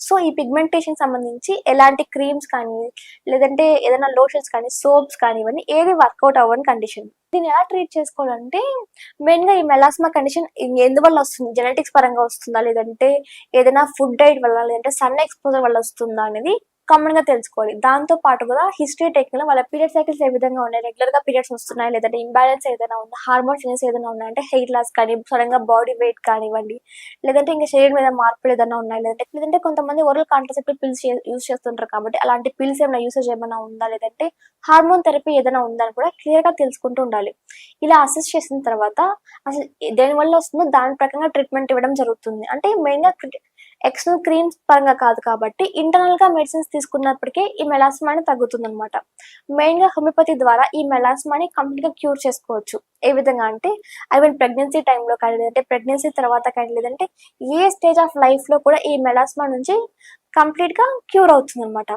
So ఈ pigmentation సంబంధించి ఎలాంటి క్రీమ్స్ కానీ లేదంటే ఏదైనా లోషన్స్ కానీ సోప్స్ కానీ ఇవన్నీ ఏది వర్కౌట్ అవ్వని కండిషన్. దీన్ని ఎలా ట్రీట్ చేసుకోవాలంటే మెయిన్గా ఈ మెలాస్మా కండిషన్ ఎందువల్ల వస్తుంది, జెనెటిక్స్ పరంగా వస్తుందా లేదంటే ఏదైనా ఫుడ్ డైట్ వల్ల లేదంటే సన్ ఎక్స్పోజర్ వల్ల వస్తుందా అనేది కామన్ గా తెలుసుకోవాలి. దాంతో పాటు కూడా హిస్టరీ టెక్నిక్ వాళ్ళ పీరియడ్ సైకిల్స్ ఏ విధంగా ఉన్నాయి, రెగ్యులర్ గా పీరియడ్స్ వస్తున్నాయి లేదంటే ఇంబ్యాలెన్స్ ఏదైనా ఉందా, హార్మోన్ చేంజెస్ ఏదైనా ఉన్నాయంటే హెయిర్ లాస్ కానీ సడన్ గా బాడీ వెయిట్ కానివ్వండి లేదంటే ఇంకా శరీరం మీద మార్పులు ఏదైనా ఉన్నాయి లేదంటే కొంతమంది ఓరల్ కాంట్రసెప్టివ్ పిల్స్ యూస్ చేస్తుంటారు కాబట్టి అలాంటి పిల్స్ ఏమైనా యూసేజ్ ఏమైనా ఉందా లేదంటే హార్మోన్ థెరపీ ఏదైనా ఉందా అని కూడా క్లియర్ గా తెలుసుకుంటూ ఉండాలి. ఇలా అసెస్ చేసిన తర్వాత అసలు దేని వల్ల వస్తుందో దాని ప్రకారంగా ట్రీట్మెంట్ ఇవ్వడం జరుగుతుంది. అంటే మెయిన్ గా ఎక్స్టర్నల్ క్రీమ్స్ పరంగా కాదు కాబట్టి ఇంటర్నల్ గా మెడిసిన్స్ తీసుకున్నప్పటికీ ఈ మెలాస్మా అనేది తగ్గుతుంది అనమాట. మెయిన్ గా హోమియోపతి ద్వారా ఈ మెలాస్మాని కంప్లీట్ గా క్యూర్ చేసుకోవచ్చు. ఏ విధంగా అంటే ప్రెగ్నెన్సీ టైంలో కానీ లేదంటే ప్రెగ్నెన్సీ తర్వాత కానీ లేదంటే ఏ స్టేజ్ ఆఫ్ లైఫ్ లో కూడా ఈ మెలాస్మా నుంచి కంప్లీట్ గా క్యూర్ అవుతుంది అనమాట.